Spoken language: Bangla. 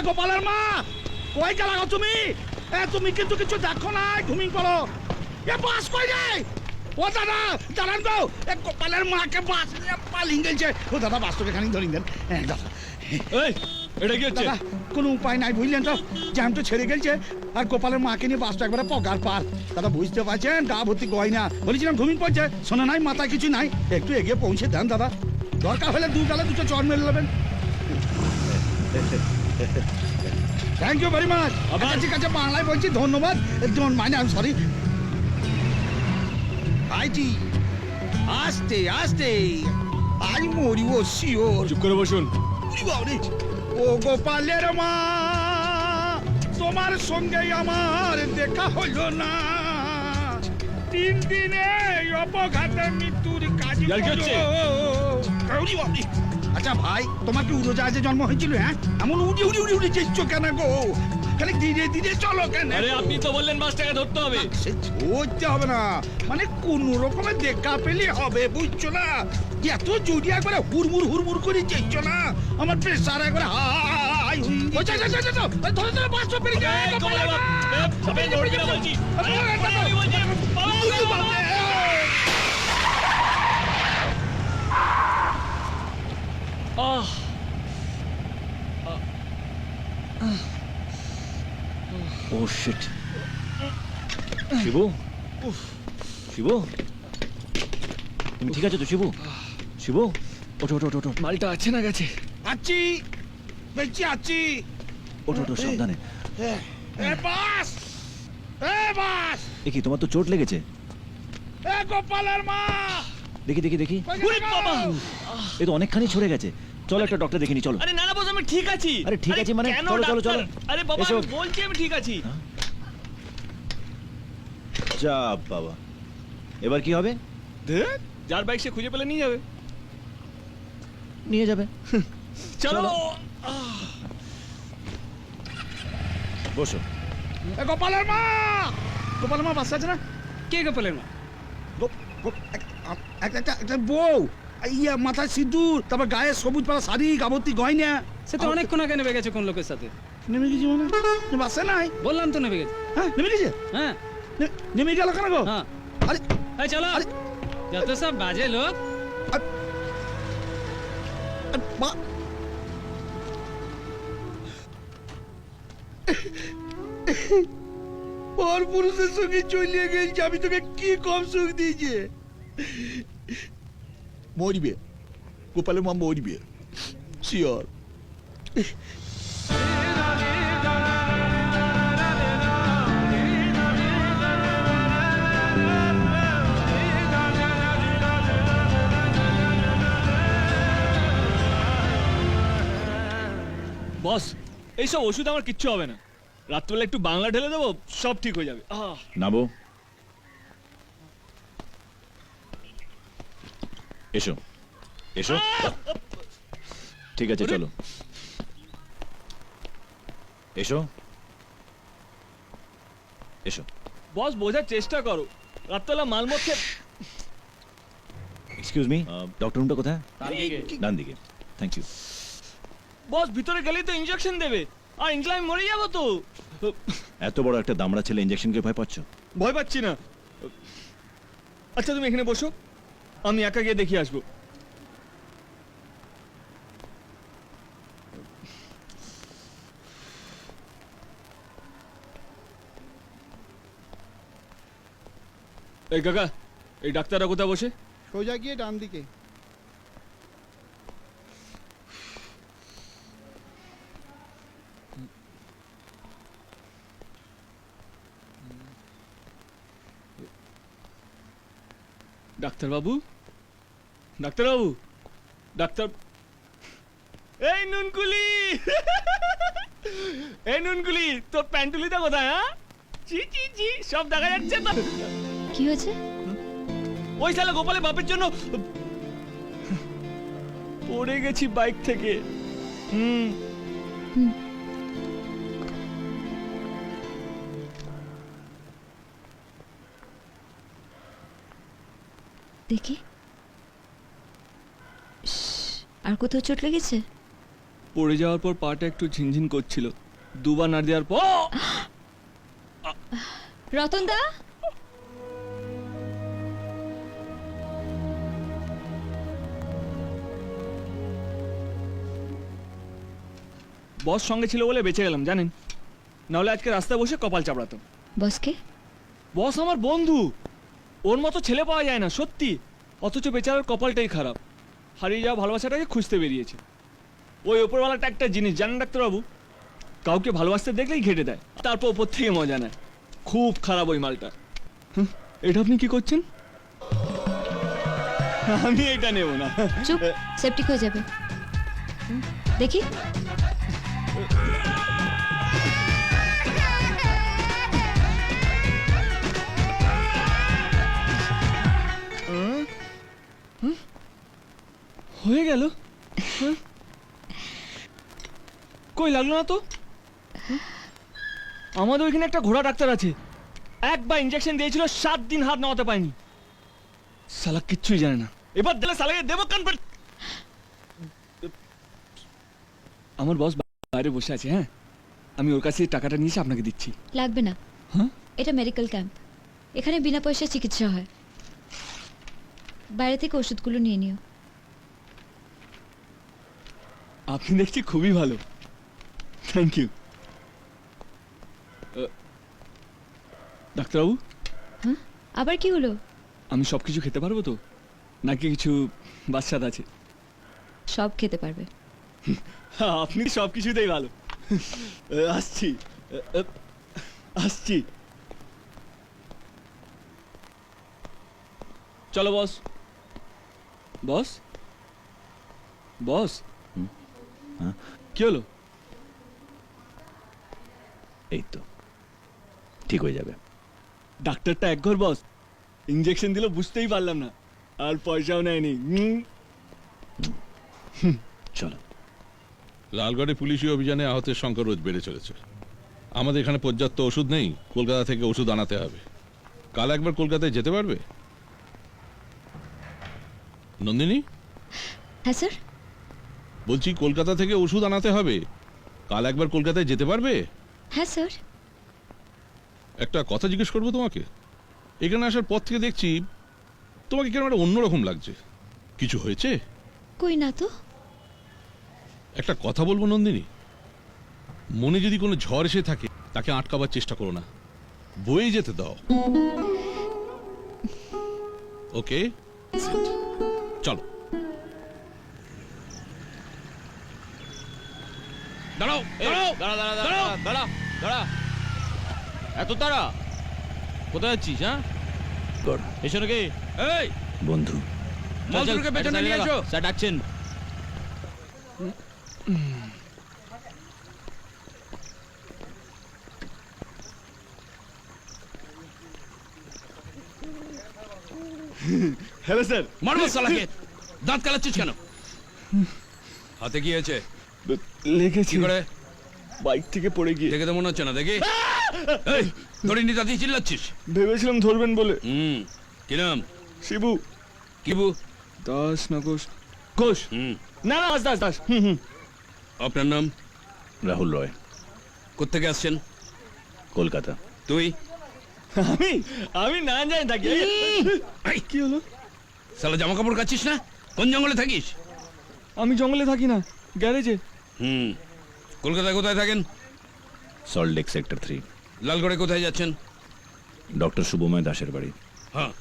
গোপালের মা কই গেল তুমি? তুমি কিন্তু কিছু দেখো না, ঘুমিয়ে পড়ো। বাস কই যায়? ও দাদা দাঁড়ান তো, গোপালের মাকে বাস পালিয়ে গেছে। ও দাদা বাসটাকে খানিক ধরিয়ে দেন দাদা। এটা কি হচ্ছে? কোনো উপায় নাই বুঝলেন তো, জ্যাম তো ছেড়ে গেছে আর গোপালের মাকে নিয়ে বাসটা একবারে পগার পার। দাদা বুঝতে পারছেন, গা ভর্তি গয়না। বলেছিলাম ঘুমিয়ে পড়ছে, শোনা নাই, মাথায় কিছু নাই। একটু এগিয়ে পৌঁছে দেন দাদা, দরকার হলে দু গালে দুটো চড় মেরে নেবেন। Thank you very much. ঠিক আছে, বাংলায় বলছি ধন্যবাদ। Don't mind, I am sorry. ভাইজি আস্তে আস্তে, আজ মরিব শিওর। চুপ করে বসুন। ও গোপালের মা, তোমার সঙ্গে আমার দেখা হইল না। 3 দিনে অপঘাতে মৃত্যুর কাজ। আচ্ছা ভাই, তোমার কি উড়োজাহাজে জন্ম হয়েছিল? হ্যাঁ, এমন উড়ি উড়ি উড়ি উড়ি যাচ্ছ কেন গো? খালি ধীরে ধীরে চলো কেন? আরে আপনি তো বললেন বাসটাকে ধরতে হবে। সে ধরতে হবে না, মানে কোন রকমের দেখা পেলে হবে, বুঝছো না? এত জড়িয়ে একবারে হুড়মুড় হুড়মুড় করে যাচ্ছ না, আমার প্রেসার একবারে হাই ধরে ধরে বাসটা পেরে যায়। ও শিট। শিবু, শিবু, তুমি ঠিক আছে তো? শিবু, শিবু, ওঠো ওঠো ওঠো। মালটা আছে না গেছে? আছি, বেঁচে আছি। ওঠো ওঠো, সাবধানে। বাস, বাস। দেখি তোমার তো চোট লেগেছে। গোপালের মা, দেখি দেখি দেখি। এ তো অনেকখানি ছড়ে গেছে। চলো একটা ডক্টর দেখে নি, চলো। আরে না না বস, আমি ঠিক আছি। আরে ঠিক আছে মানে? চলো চলো চলো। আরে বাবা, আমি বলছি আমি ঠিক আছি। যা বাবা, এবার কি হবে? যার বাইক সে খুঁজে পেলে নিয়ে যাবে। নিয়ে যাবে। চলো। বসো। গোপালের মা, গোপালের মা বাসা আছে না? কে গোপালের মা? একটা বউ, ইয়া মাথায় সিঁদুর, তারপর গায়ে সবুজ পাড়া শাড়ি, গাবতী গয়না। সে তো অনেকক্ষণ আগে নেমে গেছে কোন লোকের সাথে। নেমে গেছি মানে? বাসে নাই? বললাম তো নেমে গেছে। হ্যাঁ নেমে গেছে। হ্যাঁ নেমে গেল কেন গো? হ্যাঁ, আরে এই চলো। আরে যত সব বাজে লোক। পর পুরুষের সঙ্গে চলিয়ে গেছি, আমি তোকে কি কম সুখ দিয়েছে? মরিবে, গোপালের মা মরিবে শিওর। বস, এইসব ওষুধ আমার কিচ্ছু হবে না। রাত্রিবেলা একটু বাংলা ঢেলে দেবো, সব ঠিক হয়ে যাবে। নাবো, এসো এসো। ঠিক আছে চলো, এসো এসো। বস বোঝার চেষ্টা করো, রাত্রিবেলা মালমত খেয়ে। এক্সকিউজ মি, ডক্টর রুমটা কোথায়? ডান দিকে। Thank you. বস ভিতরে গেলেই তো ইনজেকশন দেবে, আর ইনজেকশন আমি মরে যাবো তো। এত বড় একটা দামড়া ছেলে ইনজেকশনকে ভয় পাচ্ছ? ভয় পাচ্ছি না। আচ্ছা তুমি এখানে বসো, আমি একা গিয়ে দেখি আসবো। এই কাকা, এই ডাক্তাররা কোথায় বসে? সোজা গিয়ে ডান দিকে। ডাক্তারবাবু, ডাক্তারবাবু, ডাক্তার। এই নুনকুলি, এই নুনকুলি, তোর প্যান্টুলিটা কোথায়? হ্যাঁ, জি জি জি, সব দেখা যাচ্ছে তো। কি হয়েছে? ওই শালা গোপালের বাপের জন্য পড়ে গেছি বাইক থেকে। দেখি, আর কোথাও চোট লেগেছে? পড়ে যাওয়ার পর পাটা একটু ঝিনঝিন করছিল, দুবার নাড় দেওয়ার পর রতন দা, বস সঙ্গে ছিল বলে বেঁচে গেলাম জানেন, নাহলে আজকে রাস্তায় বসে কপাল চাপড়াতাম। বসকে? বস আমার বন্ধু, ওর মতো ছেলে পাওয়া যায় না সত্যি, অথচ বেচারার কপালটাই খারাপ, হারিয়ে যাওয়া ভালোবাসাটাকে খুঁজতে বেরিয়েছে। ওই ওপরওয়ালাটা একটা জিনিস জানেন ডাক্তারবাবু, কাউকে ভালোবাসতে দেখলেই ঘেটে দেয়, তারপর ওপর থেকে মজা নেয়। খুব খারাপ ওই মালটা। এটা আপনি কি করছেন? আমি এটা নেব না। চুপ, সেপটিক হয়ে যাবে। দেখি। হয়ে গেল? কই লাগলো না তো। আমাদের ওইখানে একটা ঘোড়া ডাক্তার আছে, একবার ইঞ্জেকশন দিয়েছিল, 7 দিন হাত নামাতে পায়নি। শালা কিচ্ছুই জানে না, এবার দিলে শালাকে দেবো কান। আমার বস বাইরে বসে আছে, হ্যাঁ আমি ওর কাছে টাকাটা নিয়েছি, আপনাকে দিচ্ছি। লাগবে না। হ্যাঁ? এটা মেডিকেল ক্যাম্প, এখানে বিনা পয়সায় চিকিৎসা হয়। বাইরে থেকে ওষুধগুলো নিয়ে নিও। আপনি দেখছি খুবই ভালো, থ্যাংক ইউ। ডাক্তারবাবু, হ্যাঁ, আবার কি হলো? আমি সব কিছু খেতে পারবো তো, নাকি কিছু বাচ্চাদ আছে? সব খেতে পারবে। আপনি সব কিছুতেই ভালো। আসছি আসছি। চলো বস। বস বস, হ্যাঁ? কি হলো? এই তো ঠিক হয়ে যাবে। ডাক্তারটা একঘর বস, ইঞ্জেকশন দিল বুঝতেই পারলাম না, আর পয়সাও নেয়নি। চলো। লালগড়ে পুলিশি অভিযানে আহতের সংখ্যা রোজ বেড়ে চলেছে। আমাদের এখানে পর্যাপ্ত ওষুধ নেই, কলকাতা থেকে ওষুধ আনাতে হবে। কাল একবার কলকাতায় যেতে পারবে? নন্দিনী, হ্যাঁ স্যার। বলছি কলকাতা থেকে ওষুধ আনাতে হবে, কাল একবার কলকাতায় যেতে পারবে? হ্যাঁ স্যার। একটা কথা জিজ্ঞেস করবো তোমাকে, এখানে আসার পর থেকে দেখছি তোমাকে কেন একটা অন্যরকম লাগছে, কিছু হয়েছে? কই না তো। একটা কথা বলবো নন্দিনী, মনে যদি কোনো ঝড় এসে থাকে তাকে আটকাবার চেষ্টা করো না, বয়ে যেতে দাও। ওকে, চলো। দাঁড়াও দাঁড়াও দাঁড়াও। এত তারা কোথায় যাচ্ছিস? হ্যাঁ গড় এসো নাকি? এই বন্ধু, মজদুরকে পেছনে নিয়ে এসো, স্যার ডাকছেন। Hello sir. মারবো শালাকে, দাঁত কালাচ্ছিস কেন? হাতে কি হয়েছে? লেগেছি কি করে? বাইক থেকে পড়ে গিয়ে। দেখে তো মনে হচ্ছে না, দেখি। এই ধরিনি দাদি চিল্লাচ্ছিস? ভেবেছিলাম ধরবেন বলে। কি নাম? শিবু। কিবু? দাস না ঘোষ? ঘোষ। না না, দাস দাস দাস। আপনার নাম? রাহুল রয়, কোত্থেকে আসছেন? কলকাতা। তুই? আমি আমি না জানি থাকি। এই, কি হলো? শালা জামা কাপড় কাচ্ছিস না? কোন জঙ্গলে থাকিস? আমি জঙ্গলে থাকি না, গ্যারেজে। কলকাতায় কোথায় থাকেন? Salt lake sector 3। লালগড়ে কোথায় যাচ্ছেন? ডক্টর শুভময় দাসের বাড়ি। হ্যাঁ,